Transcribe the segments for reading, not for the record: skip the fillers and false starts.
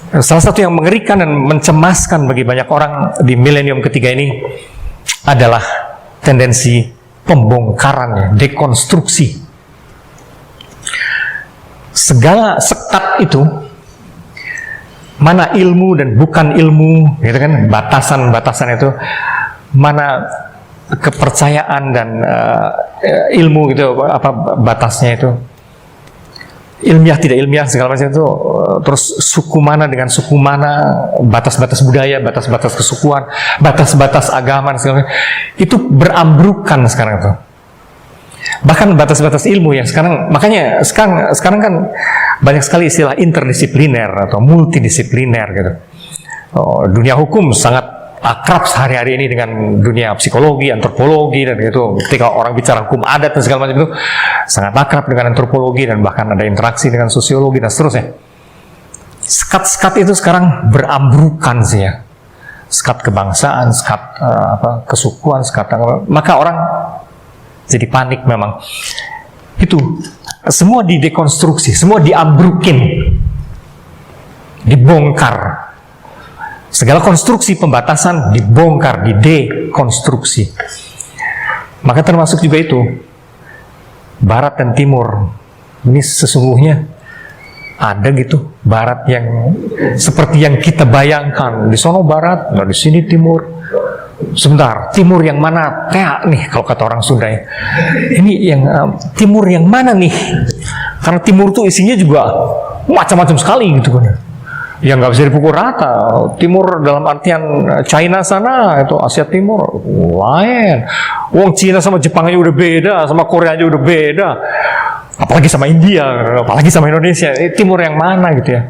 Salah satu yang mengerikan dan mencemaskan bagi banyak orang di milenium ketiga ini adalah tendensi pembongkaran, dekonstruksi. Segala sekat itu, mana ilmu dan bukan ilmu, gitu kan, batasan-batasan itu, mana kepercayaan dan ilmu gitu, apa batasnya itu, ilmiah tidak ilmiah segala macam itu, terus suku mana dengan suku mana, batas-batas budaya, batas-batas kesukuan, batas-batas agama segala macam, itu berambrukkan sekarang itu. Bahkan batas-batas ilmu yang sekarang, makanya sekarang kan banyak sekali istilah interdisipliner atau multidisipliner gitu. Dunia hukum sangat akrab sehari-hari ini dengan dunia psikologi, antropologi, dan gitu. Ketika orang bicara hukum adat dan segala macam itu sangat akrab dengan antropologi, dan bahkan ada interaksi dengan sosiologi dan seterusnya. Sekat-sekat itu sekarang berambrukkan sih ya. Sekat kebangsaan, sekat kesukuan, sekat maka orang jadi panik memang. Itu semua didekonstruksi, semua diambrukin, dibongkar. Segala konstruksi pembatasan dibongkar, didekonstruksi. Maka termasuk juga itu, Barat dan Timur. Ini sesungguhnya ada gitu, Barat yang seperti yang kita bayangkan. Di sono Barat, nah di sini Timur. Sebentar, Timur yang mana? Kayak nih kalau kata orang Sunda ya. Ini yang Timur yang mana nih? Karena Timur tuh isinya juga macam-macam sekali gitu kan. Yang nggak bisa dipukul rata. Timur dalam artian China sana, itu Asia Timur lain. Wong Cina sama Jepang aja udah beda, sama Korea aja udah beda. Apalagi sama India, apalagi sama Indonesia. Timur yang mana gitu ya?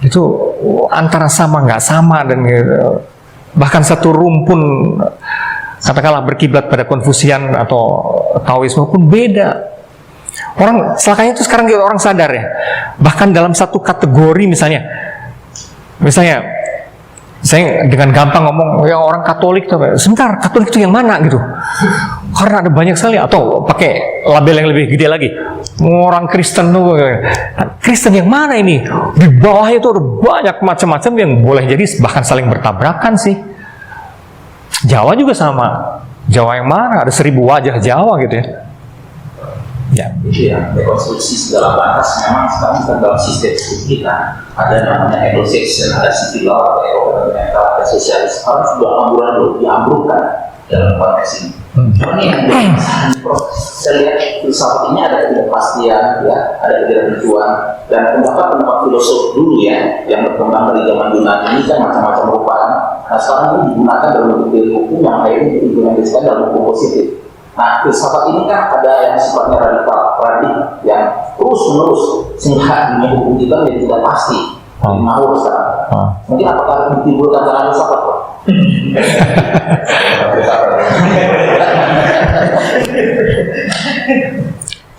Itu antara sama nggak sama, dan gitu. Bahkan satu rumpun katakanlah berkiblat pada Konfusian atau Taoisme pun beda. Orang celakanya itu sekarang orang sadar ya. Bahkan dalam satu kategori misalnya saya dengan gampang ngomong ya orang Katolik tuh, sebentar, Katolik itu yang mana gitu. Karena ada banyak sekali, atau pakai label yang lebih gede lagi, orang Kristen tuh, Kristen yang mana ini? Di bawah itu ada banyak macam-macam yang boleh jadi bahkan saling bertabrakan sih. Jawa juga sama. Jawa yang mana? Ada 1000 wajah Jawa gitu ya. Ya. Itu ya, rekonstruksi segala batas memang sekarang kita dalam sistem kita ada namanya Anglo-Saxon, ada civil law, ada environmental, ada sosialis. Sekarang sudah amburan dulu diambrukkan dalam konteks ini. Ini yang saya lihat filsafat ini ada ketidakpastian, ya, ada ketidaktentuan, dan pendapat filosof dulu ya yang berkembang dari zaman Yunani ini kan macam-macam rupa. Nah sekarang ini digunakan dalam bentuk teori hukum yang akhirnya diimplementasikan dalam hukum positif. Nah, filsafat ini kan ada yang sifatnya radikal, yang terus-menerus sehingga dunia hukum kita menjadi tidak pasti. Ngawur sekarang. Mungkin apakah ditimbulkan dalam filsafat?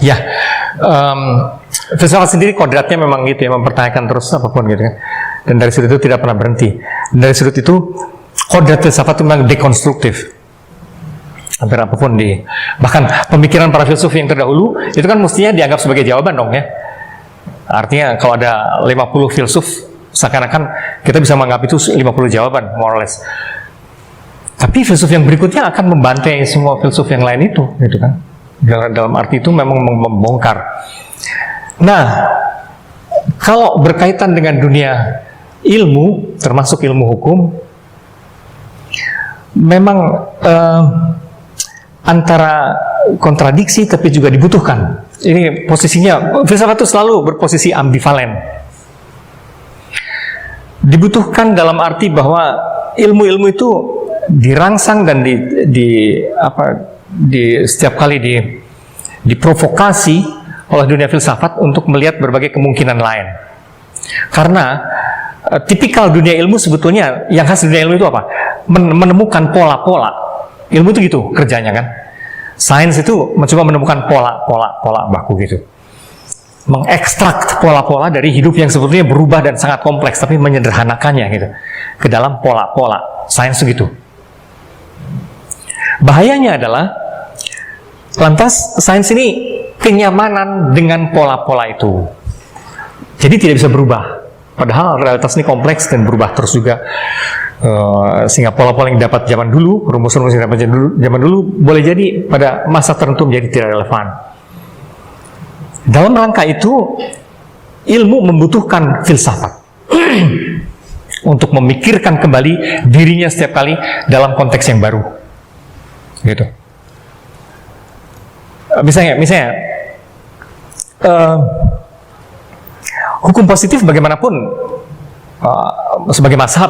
Ya, filsafat sendiri kodratnya memang gitu ya, mempertanyakan terus apapun gitu kan. Dan dari sudut itu tidak pernah berhenti. Dan dari sudut itu kodrat filsafat itu memang dekonstruktif. Hampir apapun bahkan pemikiran para filsuf yang terdahulu itu kan mestinya dianggap sebagai jawaban dong ya. Artinya kalau ada 50 filsuf, seakan-akan kita bisa menganggap itu 50 jawaban, more or less. Tapi filsuf yang berikutnya akan membantai semua filsuf yang lain itu, gitu kan. Dalam arti itu memang membongkar. Nah, kalau berkaitan dengan dunia ilmu, termasuk ilmu hukum, memang antara kontradiksi tapi juga dibutuhkan. Ini posisinya, filsafat itu selalu berposisi ambivalen. Dibutuhkan dalam arti bahwa ilmu-ilmu itu dirangsang dan di setiap kali diprovokasi oleh dunia filsafat untuk melihat berbagai kemungkinan lain. Karena tipikal dunia ilmu sebetulnya, yang khas dunia ilmu itu apa? Menemukan pola-pola. Ilmu itu gitu kerjanya kan. Sains itu mencoba menemukan pola baku gitu. Mengekstrak pola-pola dari hidup yang sebetulnya berubah dan sangat kompleks, tapi menyederhanakannya gitu ke dalam pola-pola. Sains itu gitu. Bahayanya adalah lantas sains ini kenyamanan dengan pola-pola itu. Jadi tidak bisa berubah. Padahal realitas ini kompleks dan berubah terus juga. Sehingga pola-pola yang dapat zaman dulu, rumus-rumus yang dapat zaman dulu boleh jadi pada masa tertentu menjadi tidak relevan. Dalam rangka itu, ilmu membutuhkan filsafat untuk memikirkan kembali dirinya setiap kali dalam konteks yang baru. Gitu. Misalnya, hukum positif bagaimanapun sebagai mazhab,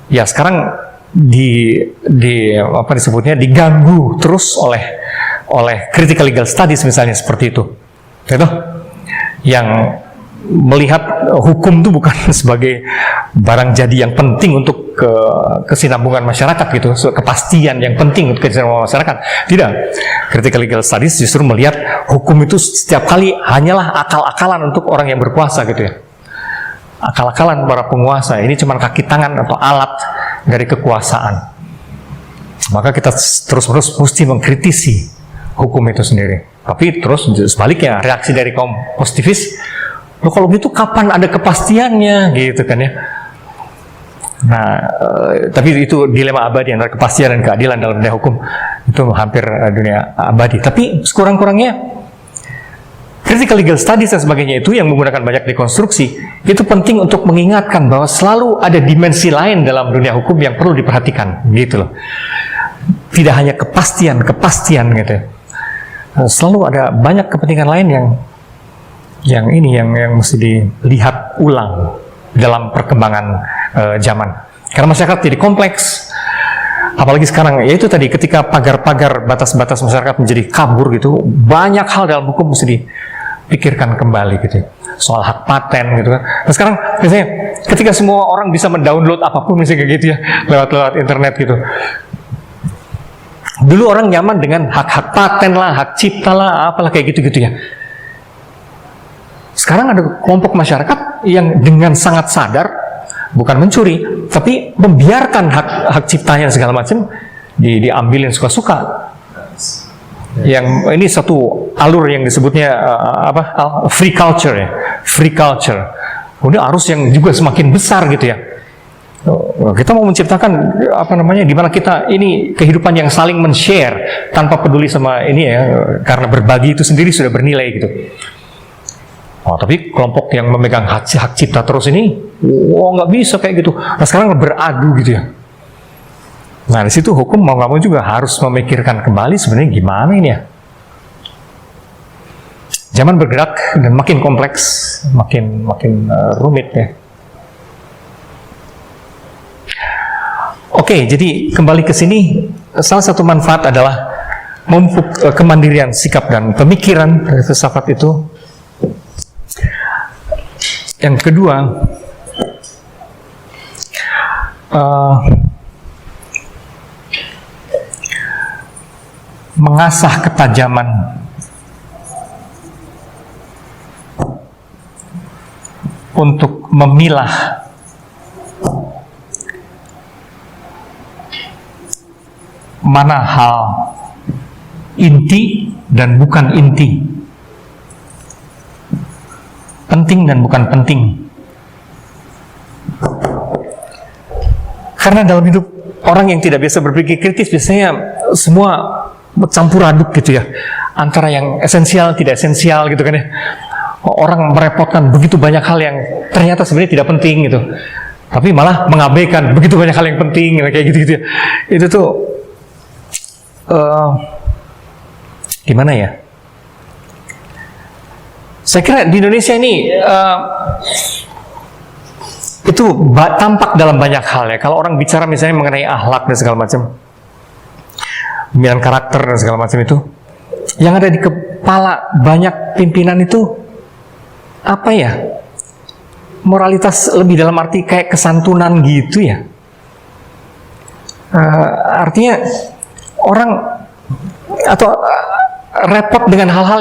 ya sekarang apa disebutnya, diganggu terus oleh critical legal studies misalnya seperti itu. Gitu? Yang melihat hukum itu bukan sebagai barang jadi yang penting untuk kesinambungan masyarakat gitu, kepastian yang penting untuk kesinambungan masyarakat. Tidak. Critical legal studies justru melihat hukum itu setiap kali hanyalah akal-akalan untuk orang yang berkuasa gitu ya. Akal-akalan para penguasa, ini cuma kaki tangan atau alat dari kekuasaan. Maka kita terus-menerus mesti mengkritisi hukum itu sendiri. Tapi terus sebaliknya, reaksi dari kaum positivis, loh kalau gitu kapan ada kepastiannya gitu kan ya. Nah, tapi itu dilema abadi antara kepastian dan keadilan dalam dunia hukum, itu hampir dunia abadi. Tapi sekurang-kurangnya critical legal studies dan sebagainya itu yang menggunakan banyak dekonstruksi, itu penting untuk mengingatkan bahwa selalu ada dimensi lain dalam dunia hukum yang perlu diperhatikan, gitu loh. Tidak hanya kepastian gitu. Selalu ada banyak kepentingan lain yang mesti dilihat ulang dalam perkembangan zaman. Karena masyarakat jadi kompleks. Apalagi sekarang, yaitu tadi ketika pagar-pagar batas-batas masyarakat menjadi kabur gitu, banyak hal dalam hukum mesti dipikirkan kembali gitu. Soal hak paten gitu kan. Nah sekarang misalnya ketika semua orang bisa mendownload apapun misalnya kayak gitu ya, lewat internet gitu. Dulu orang nyaman dengan hak-hak paten lah, hak cipta lah, apalah kayak gitu-gitu ya. Sekarang ada kelompok masyarakat yang dengan sangat sadar, bukan mencuri, tapi membiarkan hak ciptanya segala macam diambilin suka-suka. Yang ini satu alur yang disebutnya free culture ya, free culture. Kemudian arus yang juga semakin besar gitu ya. Kita mau menciptakan di mana kita ini kehidupan yang saling men-share tanpa peduli sama ini ya, karena berbagi itu sendiri sudah bernilai gitu. Tapi kelompok yang memegang hak cipta terus ini, nggak bisa kayak gitu. Nah sekarang beradu gitu ya. Nah di situ hukum mau nggak mau juga harus memikirkan kembali sebenarnya gimana ini ya. Zaman bergerak dan makin kompleks, makin rumit ya. Oke, jadi kembali ke sini, salah satu manfaat adalah memupuk kemandirian sikap dan pemikiran dari filsafat itu. Yang kedua, mengasah ketajaman untuk memilah mana hal inti dan bukan inti, penting dan bukan penting. Karena dalam hidup orang yang tidak biasa berpikir kritis, biasanya semua campur aduk gitu ya, antara yang esensial tidak esensial gitu kan ya. Orang merepotkan begitu banyak hal yang ternyata sebenarnya tidak penting gitu, tapi malah mengabaikan begitu banyak hal yang penting kayak gitu ya. Itu tuh gimana ya? Saya kira di Indonesia ini itu tampak dalam banyak hal ya. Kalau orang bicara misalnya mengenai akhlak dan segala macam, pemilihan karakter dan segala macam itu, yang ada di kepala banyak pimpinan itu apa ya? Moralitas lebih dalam arti kayak kesantunan gitu ya. Artinya orang atau repot dengan hal-hal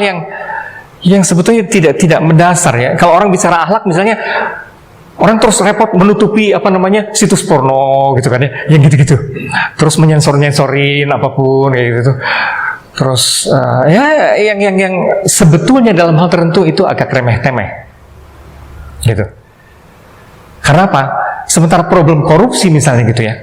yang sebetulnya tidak mendasar ya. Kalau orang bicara akhlak misalnya, orang terus repot menutupi situs porno gitu kan ya, yang gitu-gitu. Terus menyensorin apapun kayak gitu. Terus yang sebetulnya dalam hal tertentu itu agak remeh-temeh. Gitu. Karena apa? Sementara problem korupsi misalnya gitu ya,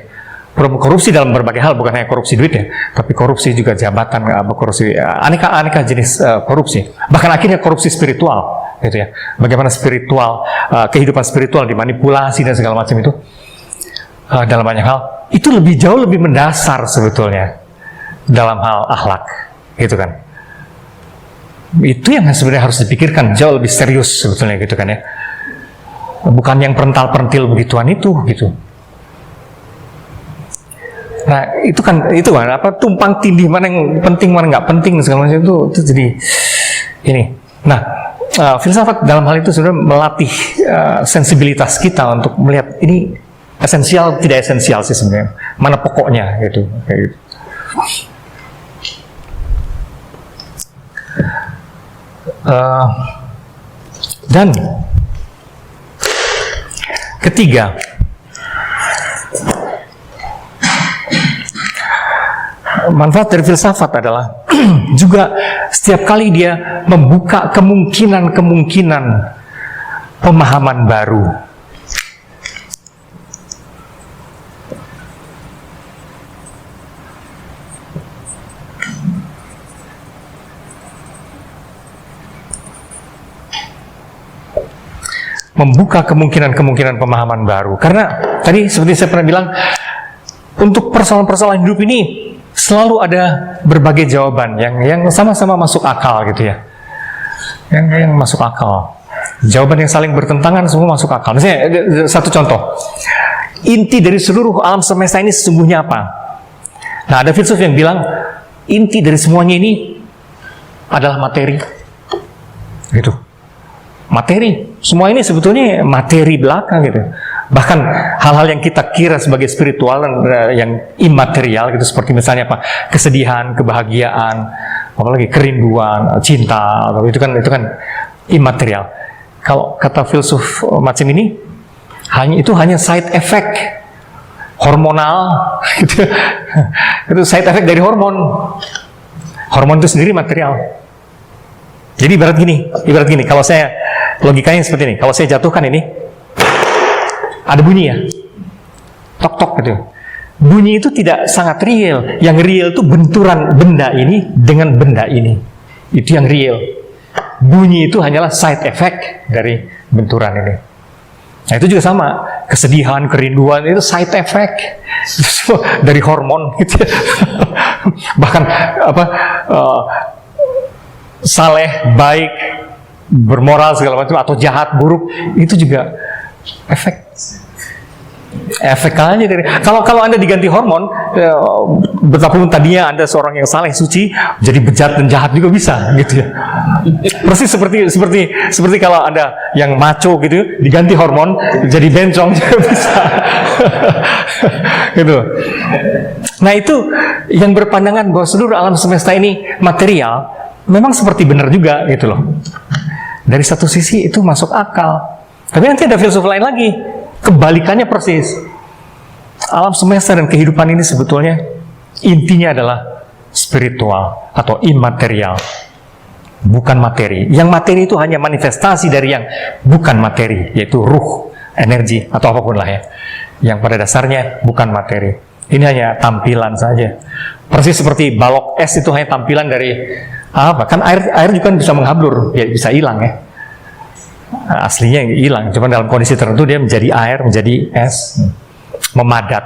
problem korupsi dalam berbagai hal, bukan hanya korupsi duit ya, tapi korupsi juga jabatan, korupsi, aneka jenis korupsi. Bahkan akhirnya korupsi spiritual, gitu ya. Bagaimana spiritual, kehidupan spiritual dimanipulasi dan segala macam itu dalam banyak hal. Itu jauh lebih mendasar sebetulnya dalam hal akhlak, gitu kan. Itu yang sebenarnya harus dipikirkan jauh lebih serius sebetulnya, gitu kan ya. Bukan yang perental-perentil begituan itu, gitu. Nah, itu kan apa, tumpang tindih mana yang penting mana nggak penting segala macam itu jadi ini. Nah, filsafat dalam hal itu sebenarnya melatih sensibilitas kita untuk melihat ini esensial tidak esensial sih sebenarnya, mana pokoknya gitu, kayak gitu. Dan ketiga, manfaat dari filsafat adalah juga setiap kali dia membuka kemungkinan pemahaman baru. Membuka kemungkinan pemahaman baru. Karena tadi seperti saya pernah bilang, untuk persoalan-persoalan hidup ini selalu ada berbagai jawaban yang sama-sama masuk akal gitu ya. Yang masuk akal. Jawaban yang saling bertentangan semua masuk akal. Misalnya satu contoh. Inti dari seluruh alam semesta ini sesungguhnya apa? Nah, ada filsuf yang bilang inti dari semuanya ini adalah materi. Gitu. Materi. Semua ini sebetulnya materi belaka gitu. Bahkan hal-hal yang kita kira sebagai spiritual yang imaterial gitu, seperti misalnya apa? Kesedihan, kebahagiaan, apalagi kerinduan, cinta, itu kan imaterial. Kalau kata filsuf macam ini, hanya side effect hormonal gitu. Itu side effect dari hormon. Hormon itu sendiri material. Jadi ibarat gini, kalau saya logikanya seperti ini, kalau saya jatuhkan ini, ada bunyi ya, tok-tok gitu. Bunyi itu tidak sangat real. Yang real itu benturan benda ini dengan benda ini. Itu yang real. Bunyi itu hanyalah side effect dari benturan ini. Nah, itu juga sama. Kesedihan, kerinduan itu side effect dari hormon gitu. Bahkan saleh, baik, bermoral segala macam, atau jahat, buruk, itu juga efek aja dari kalau Anda diganti hormon, betapapun tadinya Anda seorang yang saleh, suci, jadi bejat dan jahat juga bisa gitu ya. Persis seperti kalau Anda yang maco gitu diganti hormon jadi bencong juga bisa. Gitu. Nah, itu yang berpandangan bahwa seluruh alam semesta ini material memang seperti benar juga gitu loh. Dari satu sisi itu masuk akal. Tapi nanti ada filsuf lain lagi, kebalikannya persis. Alam semesta dan kehidupan ini sebetulnya intinya adalah spiritual atau imaterial, bukan materi. Yang materi itu hanya manifestasi dari yang bukan materi, yaitu ruh, energi, atau apapun lah ya, yang pada dasarnya bukan materi. Ini hanya tampilan saja. Persis seperti balok es itu hanya tampilan dari apa? Kan air juga bisa menghablur, ya bisa hilang ya. Aslinya hilang, cuma dalam kondisi tertentu dia menjadi air, menjadi es, memadat.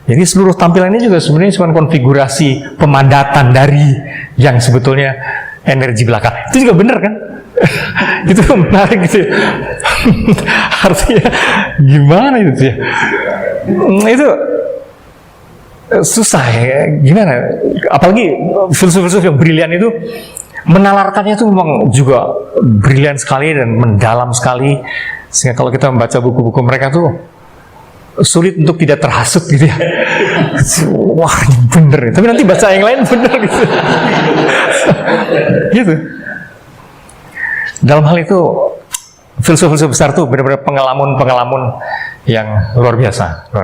Jadi seluruh tampilan ini juga sebenarnya cuma konfigurasi pemadatan dari yang sebetulnya energi belaka. Itu juga benar kan? Itu menarik gitu. Artinya gimana itu ya? Itu susah ya, gimana? Apalagi filsuf-filsuf yang brilian itu menalarkannya itu memang juga brilian sekali dan mendalam sekali, sehingga kalau kita membaca buku-buku mereka tuh sulit untuk tidak terhasut gitu ya. Wah, ini bener ya. Tapi nanti baca yang lain bener gitu. Gitu. Dalam hal itu filsuf-filsuf besar tuh benar-benar pengalaman yang luar biasa.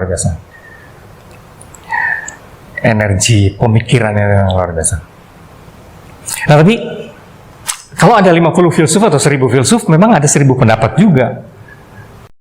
Energi pemikirannya yang luar biasa. Nah, tapi kalau ada 50 filsuf atau 1000 filsuf, memang ada 1000 pendapat juga.